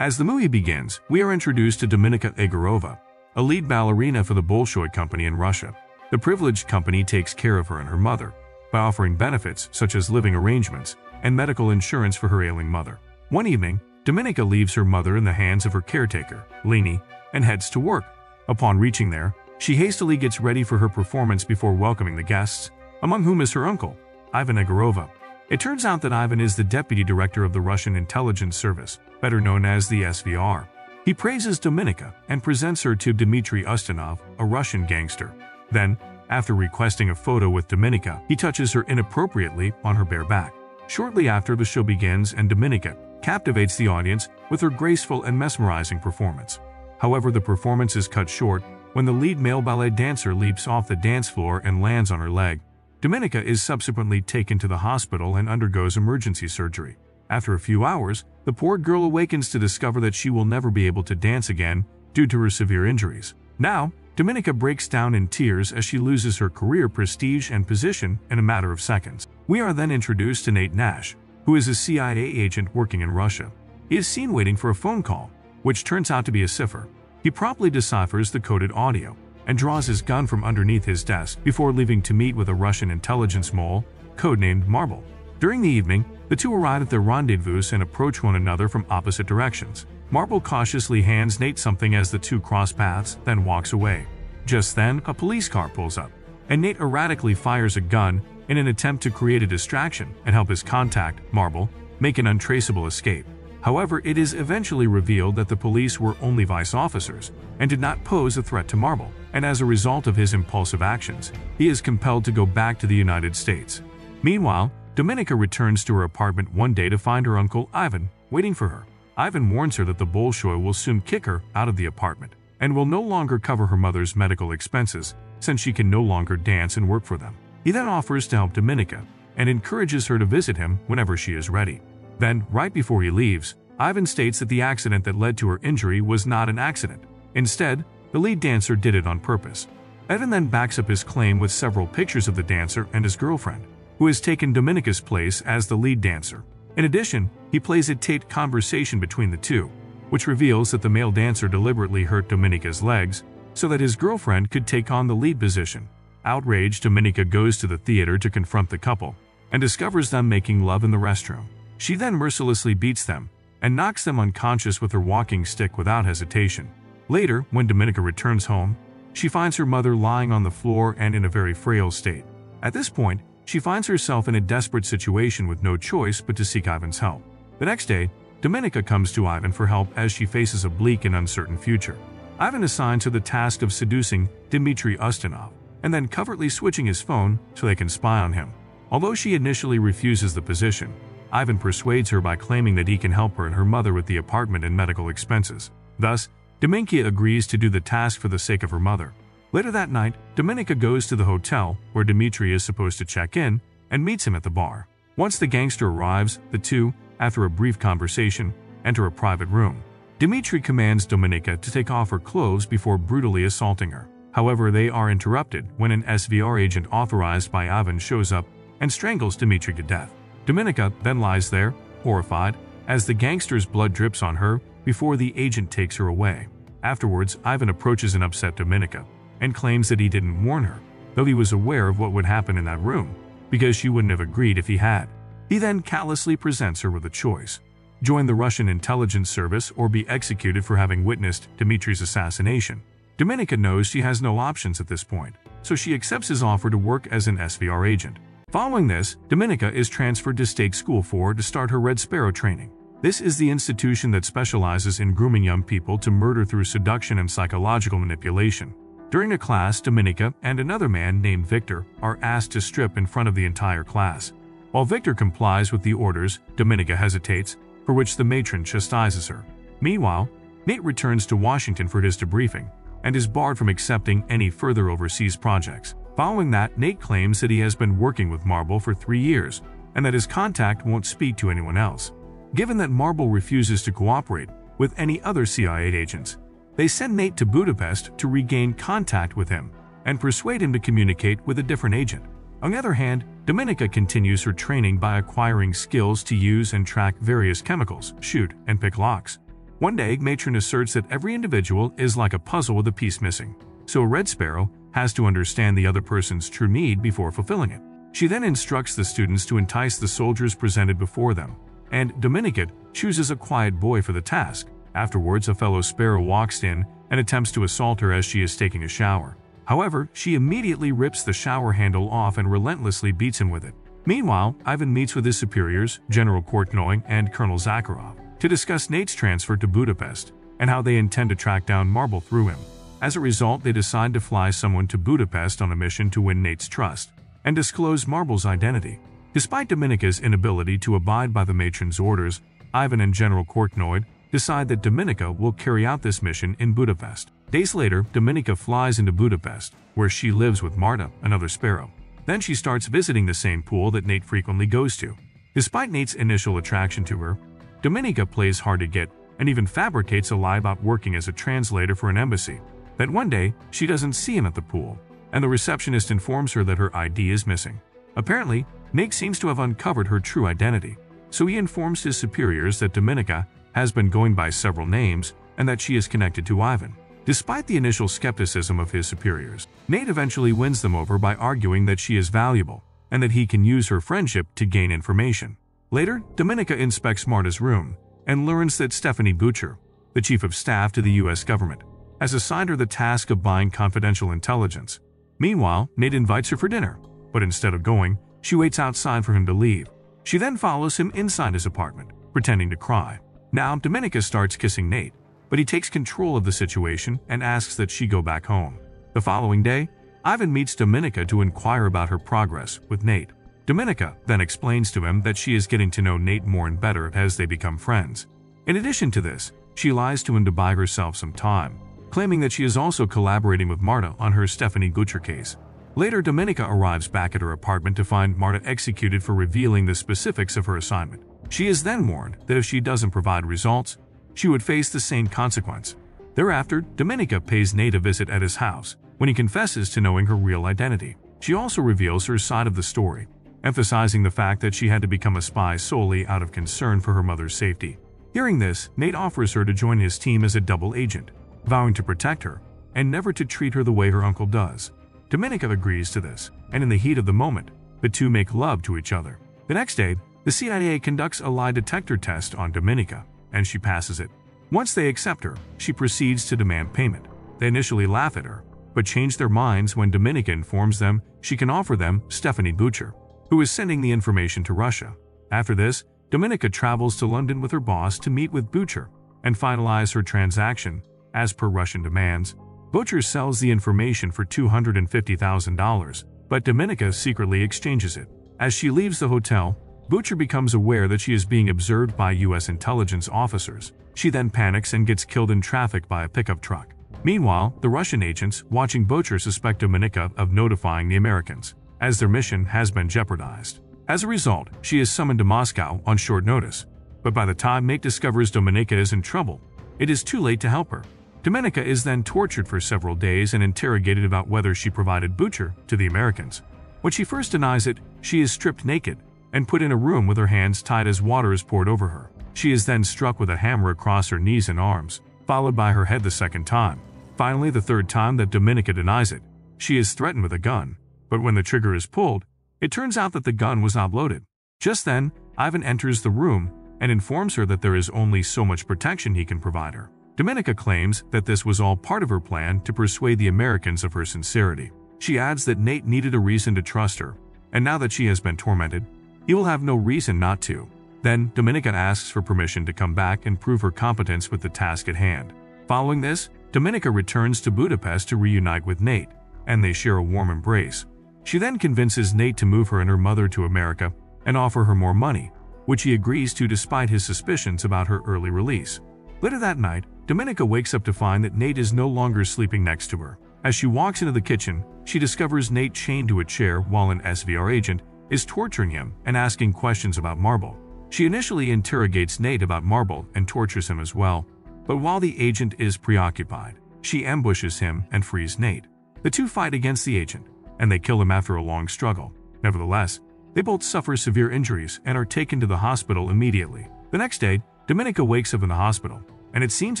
As the movie begins, we are introduced to Dominika Egorova, a lead ballerina for the Bolshoi company in Russia. The privileged company takes care of her and her mother by offering benefits such as living arrangements and medical insurance for her ailing mother. One evening, Dominika leaves her mother in the hands of her caretaker, Leni, and heads to work. Upon reaching there, she hastily gets ready for her performance before welcoming the guests, among whom is her uncle, Ivan Egorova. It turns out that Ivan is the deputy director of the Russian intelligence service, better known as the SVR. He praises Dominika and presents her to Dmitry Ustinov, a Russian gangster. Then, after requesting a photo with Dominika, he touches her inappropriately on her bare back. Shortly after, the show begins and Dominika captivates the audience with her graceful and mesmerizing performance. However, the performance is cut short when the lead male ballet dancer leaps off the dance floor and lands on her leg. Dominika is subsequently taken to the hospital and undergoes emergency surgery. After a few hours, the poor girl awakens to discover that she will never be able to dance again due to her severe injuries. Now, Dominika breaks down in tears as she loses her career prestige and position in a matter of seconds. We are then introduced to Nate Nash, who is a CIA agent working in Russia. He is seen waiting for a phone call, which turns out to be a cipher. He promptly deciphers the coded audio and draws his gun from underneath his desk before leaving to meet with a Russian intelligence mole, codenamed Marble. During the evening, the two arrive at their rendezvous and approach one another from opposite directions. Marble cautiously hands Nate something as the two cross paths, then walks away. Just then, a police car pulls up, and Nate erratically fires a gun in an attempt to create a distraction and help his contact, Marble, make an untraceable escape. However, it is eventually revealed that the police were only vice officers and did not pose a threat to Marble, and as a result of his impulsive actions, he is compelled to go back to the United States. Meanwhile, Dominika returns to her apartment one day to find her uncle, Ivan, waiting for her. Ivan warns her that the Bolshoi will soon kick her out of the apartment and will no longer cover her mother's medical expenses since she can no longer dance and work for them. He then offers to help Dominika and encourages her to visit him whenever she is ready. Then, right before he leaves, Ivan states that the accident that led to her injury was not an accident. Instead, the lead dancer did it on purpose. Ivan then backs up his claim with several pictures of the dancer and his girlfriend, who has taken Dominika's place as the lead dancer. In addition, he plays a taped conversation between the two, which reveals that the male dancer deliberately hurt Dominika's legs so that his girlfriend could take on the lead position. Outraged, Dominika goes to the theater to confront the couple and discovers them making love in the restroom. She then mercilessly beats them and knocks them unconscious with her walking stick without hesitation. Later, when Dominika returns home, she finds her mother lying on the floor and in a very frail state. At this point, she finds herself in a desperate situation with no choice but to seek Ivan's help. The next day, Dominika comes to Ivan for help as she faces a bleak and uncertain future. Ivan assigns her the task of seducing Dmitry Ustinov and then covertly switching his phone so they can spy on him. Although she initially refuses the position, Ivan persuades her by claiming that he can help her and her mother with the apartment and medical expenses. Thus, Dominika agrees to do the task for the sake of her mother. Later that night, Dominika goes to the hotel where Dmitry is supposed to check in and meets him at the bar. Once the gangster arrives, the two, after a brief conversation, enter a private room. Dmitry commands Dominika to take off her clothes before brutally assaulting her. However, they are interrupted when an SVR agent authorized by Ivan shows up and strangles Dmitry to death. Dominika then lies there, horrified, as the gangster's blood drips on her before the agent takes her away. Afterwards, Ivan approaches and upset Dominika and claims that he didn't warn her, though he was aware of what would happen in that room, because she wouldn't have agreed if he had. He then callously presents her with a choice: join the Russian intelligence service or be executed for having witnessed Dmitry's assassination. Dominika knows she has no options at this point, so she accepts his offer to work as an SVR agent. Following this, Dominika is transferred to State School 4 to start her Red Sparrow training. This is the institution that specializes in grooming young people to murder through seduction and psychological manipulation. During the class, Dominika and another man named Victor are asked to strip in front of the entire class. While Victor complies with the orders, Dominika hesitates, for which the matron chastises her. Meanwhile, Nate returns to Washington for his debriefing and is barred from accepting any further overseas projects. Following that, Nate claims that he has been working with Marble for 3 years and that his contact won't speak to anyone else. Given that Marble refuses to cooperate with any other CIA agents, they send Nate to Budapest to regain contact with him and persuade him to communicate with a different agent. On the other hand, Dominika continues her training by acquiring skills to use and track various chemicals, shoot, and pick locks. One day, Matron asserts that every individual is like a puzzle with a piece missing, so a red sparrow has to understand the other person's true need before fulfilling it. She then instructs the students to entice the soldiers presented before them, and Dominika chooses a quiet boy for the task. Afterwards, a fellow sparrow walks in and attempts to assault her as she is taking a shower. However, she immediately rips the shower handle off and relentlessly beats him with it. Meanwhile, Ivan meets with his superiors, General Kortnoy and Colonel Zakharov, to discuss Nate's transfer to Budapest and how they intend to track down Marble through him. As a result, they decide to fly someone to Budapest on a mission to win Nate's trust and disclose Marble's identity. Despite Dominika's inability to abide by the matron's orders, Ivan and General Kortnoy decide that Dominika will carry out this mission in Budapest. Days later, Dominika flies into Budapest, where she lives with Marta, another sparrow. Then she starts visiting the same pool that Nate frequently goes to. Despite Nate's initial attraction to her, Dominika plays hard to get and even fabricates a lie about working as a translator for an embassy. That one day, she doesn't see him at the pool, and the receptionist informs her that her ID is missing. Apparently, Nate seems to have uncovered her true identity, so he informs his superiors that Dominika has been going by several names and that she is connected to Ivan. Despite the initial skepticism of his superiors, Nate eventually wins them over by arguing that she is valuable and that he can use her friendship to gain information. Later, Dominika inspects Marta's room and learns that Stephanie Butcher, the chief of staff to the U.S. government, has assigned her the task of buying confidential intelligence. Meanwhile, Nate invites her for dinner, but instead of going, she waits outside for him to leave. She then follows him inside his apartment, pretending to cry. Now, Dominika starts kissing Nate, but he takes control of the situation and asks that she go back home. The following day, Ivan meets Dominika to inquire about her progress with Nate. Dominika then explains to him that she is getting to know Nate more and better as they become friends. In addition to this, she lies to him to buy herself some time, claiming that she is also collaborating with Marta on her Stephanie Butcher case. Later, Dominika arrives back at her apartment to find Marta executed for revealing the specifics of her assignment. She is then warned that if she doesn't provide results, she would face the same consequence. Thereafter, Dominika pays Nate a visit at his house when he confesses to knowing her real identity. She also reveals her side of the story, emphasizing the fact that she had to become a spy solely out of concern for her mother's safety. Hearing this, Nate offers her to join his team as a double agent, vowing to protect her and never to treat her the way her uncle does. Dominika agrees to this, and in the heat of the moment, the two make love to each other. The next day, the CIA conducts a lie detector test on Dominika, and she passes it. Once they accept her, she proceeds to demand payment. They initially laugh at her, but change their minds when Dominika informs them she can offer them Stephanie Butcher, who is sending the information to Russia. After this, Dominika travels to London with her boss to meet with Butcher and finalize her transaction. As per Russian demands, Butcher sells the information for $250,000, but Dominika secretly exchanges it. As she leaves the hotel, Butcher becomes aware that she is being observed by U.S. intelligence officers. She then panics and gets killed in traffic by a pickup truck. Meanwhile, the Russian agents watching Butcher suspect Dominika of notifying the Americans, as their mission has been jeopardized. As a result, she is summoned to Moscow on short notice. But by the time Nate discovers Dominika is in trouble, it is too late to help her. Dominika is then tortured for several days and interrogated about whether she provided Butcher to the Americans. When she first denies it, she is stripped naked and put in a room with her hands tied as water is poured over her. She is then struck with a hammer across her knees and arms, followed by her head the second time. Finally, the third time that Dominika denies it, she is threatened with a gun. But when the trigger is pulled, it turns out that the gun was not loaded. Just then, Ivan enters the room and informs her that there is only so much protection he can provide her. Dominika claims that this was all part of her plan to persuade the Americans of her sincerity. She adds that Nate needed a reason to trust her, and now that she has been tormented, he will have no reason not to. Then, Dominika asks for permission to come back and prove her competence with the task at hand. Following this, Dominika returns to Budapest to reunite with Nate, and they share a warm embrace. She then convinces Nate to move her and her mother to America and offer her more money, which he agrees to despite his suspicions about her early release. Later that night, Dominika wakes up to find that Nate is no longer sleeping next to her. As she walks into the kitchen, she discovers Nate chained to a chair while an SVR agent is torturing him and asking questions about Marble. She initially interrogates Nate about Marble and tortures him as well, but while the agent is preoccupied, she ambushes him and frees Nate. The two fight against the agent, and they kill him after a long struggle. Nevertheless, they both suffer severe injuries and are taken to the hospital immediately. The next day, Dominika wakes up in the hospital, and it seems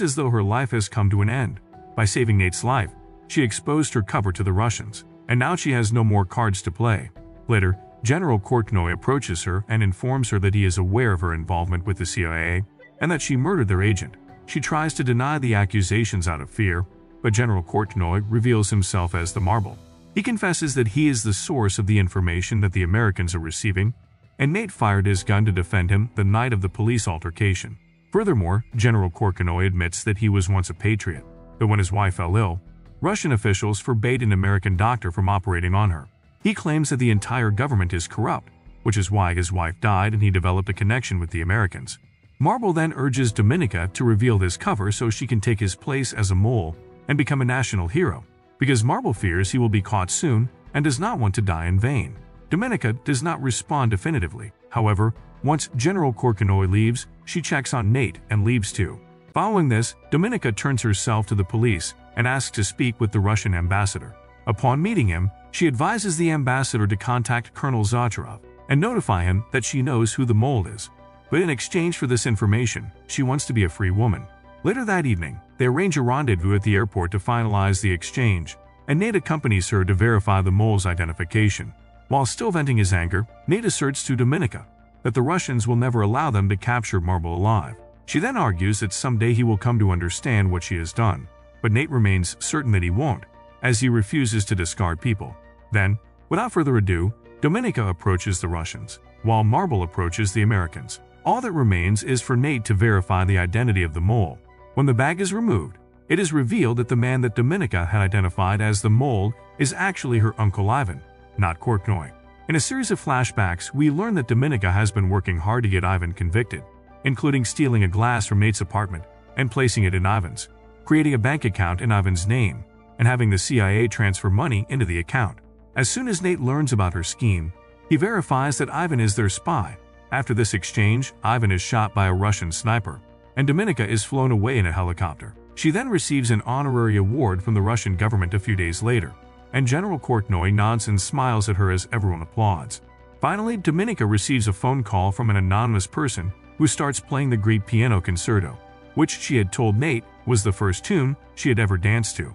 as though her life has come to an end. By saving Nate's life, she exposed her cover to the Russians, and now she has no more cards to play. Later, General Kortnoy approaches her and informs her that he is aware of her involvement with the CIA and that she murdered their agent. She tries to deny the accusations out of fear, but General Kortnoy reveals himself as the Marble. He confesses that he is the source of the information that the Americans are receiving, and Nate fired his gun to defend him the night of the police altercation. Furthermore, General Kortnoy admits that he was once a patriot, but when his wife fell ill, Russian officials forbade an American doctor from operating on her. He claims that the entire government is corrupt, which is why his wife died and he developed a connection with the Americans. Marble then urges Dominika to reveal this cover so she can take his place as a mole and become a national hero, because Marble fears he will be caught soon and does not want to die in vain. Dominika does not respond definitively. However, once General Kortnoy leaves, she checks on Nate and leaves too. Following this, Dominika turns herself to the police and asks to speak with the Russian ambassador. Upon meeting him, she advises the ambassador to contact Colonel Zacharov and notify him that she knows who the mole is. But in exchange for this information, she wants to be a free woman. Later that evening, they arrange a rendezvous at the airport to finalize the exchange, and Nate accompanies her to verify the mole's identification. While still venting his anger, Nate asserts to Dominika that the Russians will never allow them to capture Marble alive. She then argues that someday he will come to understand what she has done, but Nate remains certain that he won't, as he refuses to discard people. Then, without further ado, Dominika approaches the Russians, while Marble approaches the Americans. All that remains is for Nate to verify the identity of the mole. When the bag is removed, it is revealed that the man that Dominika had identified as the mole is actually her Uncle Ivan, not Kortnoy. In a series of flashbacks, we learn that Dominika has been working hard to get Ivan convicted, including stealing a glass from Nate's apartment and placing it in Ivan's, creating a bank account in Ivan's name, and having the CIA transfer money into the account. As soon as Nate learns about her scheme, he verifies that Ivan is their spy. After this exchange, Ivan is shot by a Russian sniper, and Dominika is flown away in a helicopter. She then receives an honorary award from the Russian government a few days later, and General Kortnoy nods and smiles at her as everyone applauds. Finally, Dominika receives a phone call from an anonymous person who starts playing the Greek piano concerto, which she had told Nate was the first tune she had ever danced to.